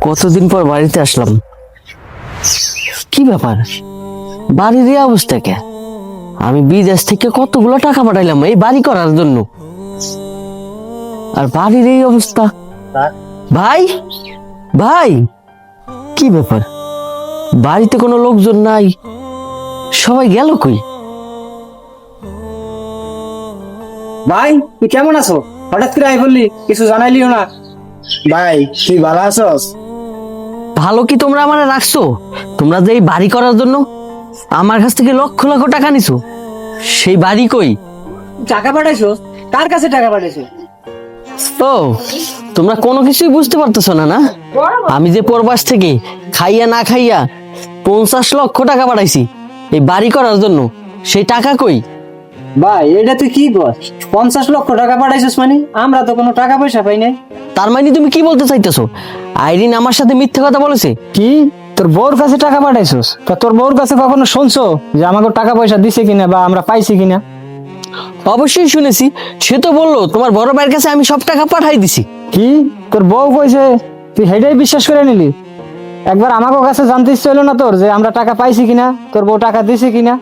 কতদিন পর বাড়িতে আসলাম। কি ব্যাপার, বাড়ির এই অবস্থা কে? আমি বিদেশ থেকে কতগুলো টাকা পাঠাইলাম এই বাড়ি করার জন্য, আর বাড়ির এই অবস্থা। ভাই ভাই, কি ব্যাপার? বাড়িতে কোনো লোকজন নাই, সবাই গেল কই? ভাই তুই কেমন আছো? হঠাৎ করে আই বললি, কিছু জানাইলিও না। ভাই তুই ভালো আছস? ভালো কি তোমরা আমার রাখছো? তোমরা যে এই বাড়ি করার জন্য আমার কাছ থেকে লক্ষ লক্ষ টাকা নিছো, সেই বাড়ি কই? টাকা পাঠাইছো? কার কাছে টাকা পাঠাইছো? ও, তোমরা কোনো কিছুই বুঝতে পারতেছো না না? আমি যে প্রবাস থেকে খাইয়া না খাইয়া 50 লক্ষ টাকা পাঠাইছি এই বাড়ি করার জন্য, সেই টাকা কই? ভাই এটা তুই কি কর? 50 লক্ষ টাকা পাঠাইছিস মানে? আমরা তো কোনো টাকা পয়সা পাই নাই। তার মানে তুমি কি বলতে চাইতেছো আইরিন আমার সাথে মিথ্যে কথা বলেছে? কি তোর বউর কাছে টাকা পাঠাইছিস? তা তোর বউর কাছে কখনো শুনছো যে আমাকে টাকা পয়সা দিছে কিনা বা আমরা পাইছি কিনা? অবশ্যই শুনেছি, সে তো বললো তোমার বড় ভাইয়ের কাছে আমি সব টাকা পাঠাই দিছি। কি তোর বউ কইছে? তুই হেডাই বিশ্বাস করে নিলি? একবার আমাকে কাছে জানতে ইচ্ছে হলো না তোর যে আমরা টাকা পাইছি কিনা, তোর বউ টাকা দিছে কিনা?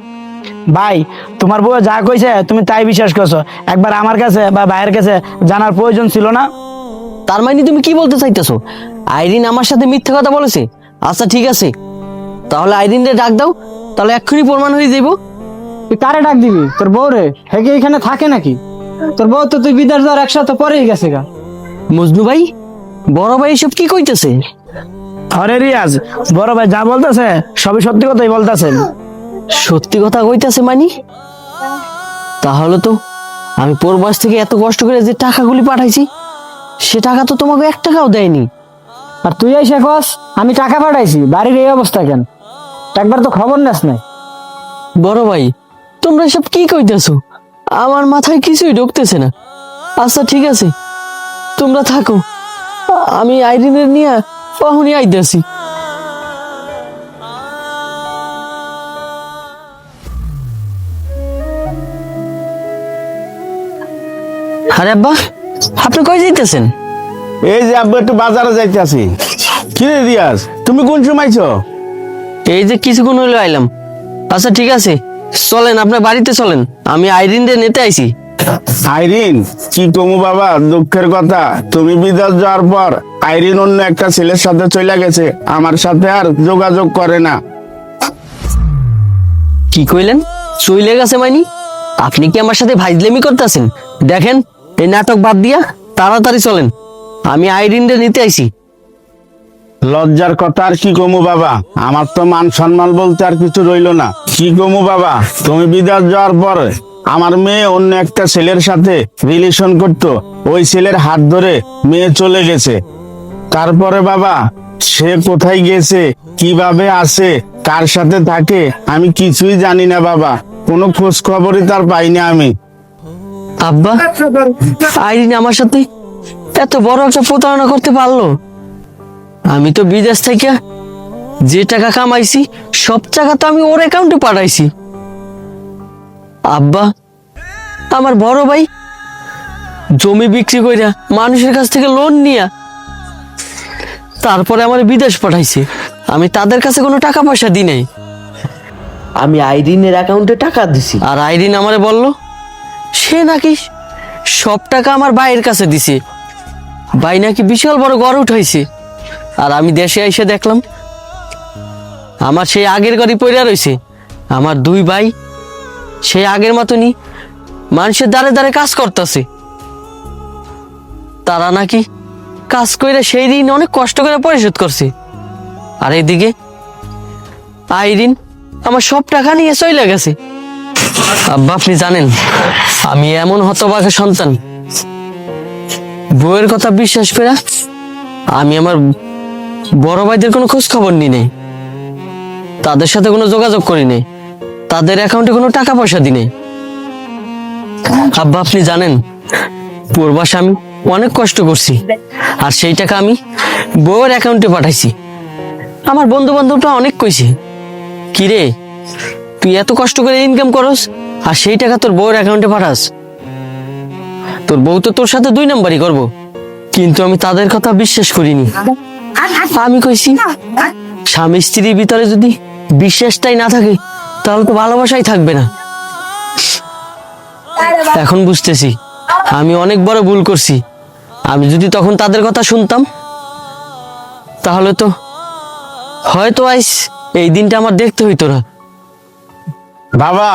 ভাই তোমার বউ যা কইছে তুমি তাই বিশ্বাস করছো, একবার আমার কাছে বা ভাইয়ের কাছে জানার প্রয়োজন ছিল না? তার মানে তুমি কি বলতে চাইতেছো আইরিন আমার সাথে মিথ্যে কথা বলেছে? আচ্ছা ঠিক আছে, তাহলে আইরিনরে ডাক দাও, তাহলে এক্ষুনি প্রমাণ হয়ে যাইব। তুই কারে ডাক দিবি? তোর বউ রে? হে কি এখানে থাকে নাকি? তোর বউ তো তুই বিদেশ যাওয়ার এক সপ্তাহ পরেই গেছে গা। মজনু ভাই, বড় ভাই এসব কি কইতেছে? আরে রিয়াজ, বড় ভাই যা বলতেছে সবই সত্যি কথাই বলতেছেন। সত্যি কথা কইতাছে মানে? তাহলে তো আমি প্রবাস থেকে এত কষ্ট করে যে টাকাগুলি পাঠাইছি, সে টাকা তো তোমাকে 1 টাকাও দেয়নি। আর তুই এসে কস আমি টাকা পাঠাইছি, বাড়ির এই অবস্থা কেন? একবার তো খবর নেস নাই। বড় ভাই, তোমরা সব কি কইতেছো? আমার মাথায় কিছুই ঢুকতেছে না। আচ্ছা ঠিক আছে, তোমরা থাকো, আমি আইরিনের নিয়ে কখনই আইতেছি। আরে আব্বা, আপনি কই যাইতেছেন? এই যে আব্বু একটু বাজারে যাইতে আছি। কি রে রিয়াজ, তুমি কোন সময় আইছো? এই যে কিছুক্ষণ হইলো আইলাম। আচ্ছা ঠিক আছে, চলেন আপনার বাড়িতে চলেন, আমি আইরিনরে নিতে আইছি। আইরিন? কি কমু বাবা, দুঃখের কথা, তুমি বিদেশ যাওয়ার পর আইরিন অন্য একটা ছেলের সাথে চলে গেছে, আমার সাথে আর যোগাযোগ করে না। কি কইলেন? চইলে গেছে মাইনি? আপনি কি আমার সাথে ভাইজলেমি করতেছেন? দেখেন, এই নাটক বাদ দিয়া তাড়াতাড়ি চলেন, আমি আইরিনরে নিতে আইছি। লজ্জার কথা আর কি কমু বাবা, আমার তো মান সম্মান বলতে আর কিছু রইলো না। কি কমু বাবা, তুমি বিদেশ যাওয়ার পর আমার মেয়ে অন্য একটা ছেলের সাথে রিলেশন করতো, ওই ছেলের হাত ধরে মেয়ে চলে গেছে। তারপরে বাবা সে কোথায় গেছে, কিভাবে আছে, কার সাথে থাকে, আমি কিছুই জানি না বাবা, কোনো খোঁজ খবরই তার পাই না আমি। আব্বা, আইরিন আমার সাথে এত বড় একটা প্রতারণা করতে পারলো? আমি তো বিদেশ থেকে যে টাকা কামাইছি সব টাকা তো আমি ওর অ্যাকাউন্টে পাঠাইছি। আব্বা, আমার বড় ভাই জমি বিক্রি কইরা মানুষের কাছ থেকে লোন নিয়া তারপরে আমার বিদেশ পাঠাইছে, আমি তাদের কাছে কোনো টাকা পয়সা দিই নাই। আমি আইরিনের অ্যাকাউন্টে টাকা দিছি, আর আইরিন আমারে বলল সে নাকি সব টাকা আমার ভাইয়ের কাছে দিছে। ভাই নাকি বিশাল বড় ঘর উঠাইছে, আর আমি দেশে এসে দেখলাম আমার সেই আগের ঘরই পড়ে রয়েছে। আমার 2 ভাই সেই আগের মতনই মানুষের দ্বারে দ্বারে কাজ করতেছে। তারা নাকি কাজ করে সেই ঋণ অনেক কষ্ট করে পরিশোধ করছে, আর এদিকে আইরিন আমার সব টাকা নিয়ে চলে গেছে। আব্বা, আপনি জানেন আমি এমন হতভাগা সন্তান, বউয়ের কথা বিশ্বাস করে আমি আমার বড় ভাইদের কোনো খোঁজ খবর নিই নাই, তাদের সাথে কোনো যোগাযোগ করি নাই, তাদের অ্যাকাউন্টে কোনো টাকা পয়সা দিই নাই। আব্বা, আপনি জানেন প্রবাস আমি অনেক কষ্ট করছি, আর সেই টাকা আমি বউয়ের অ্যাকাউন্টে পাঠাইছি। আমার বন্ধু বান্ধবটা অনেক কইছে, কিরে তুই এত কষ্ট করে ইনকাম করস আর সেই টাকা তোর বউয়ের অ্যাকাউন্টে পাঠাস, তোর বউ তো তোর সাথে 2 নাম্বারই করবো। কিন্তু আমি তাদের কথা বিশ্বাস করিনি, আমি কইছি স্বামী স্ত্রীর ভিতরে যদি বিশ্বাসটাই না থাকে তাহলে তো ভালোবাসাই থাকবে না। এখন বুঝতেছি আমি অনেক বড় ভুল করছি। আমি যদি তখন তাদের কথা শুনতাম তাহলে তো হয়তো আইস এই দিনটা আমার দেখতে হইতো না। বাবা,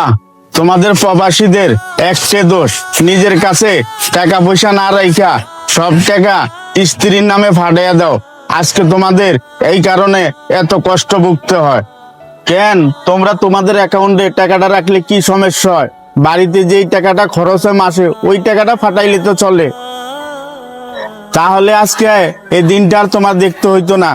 তোমাদের প্রবাসীদের একটে দোষ, নিজের কাছে টাকা পয়সা না রাইখা সব টাকা স্ত্রীর নামে ফাটাইয়া দাও। আজকে তোমাদের এই কারণে এত কষ্ট ভুগতে হয়। কেন তোমরা তোমাদের অ্যাকাউন্টে টাকাটা রাখলে কি সমস্যা হয়? বাড়িতে যেই টাকাটা খরচ হয় মাসে, ওই টাকাটা ফাটাইলে তো চলে। তাহলে আজকে এই দিনটা আর তোমার দেখতে হইতো না।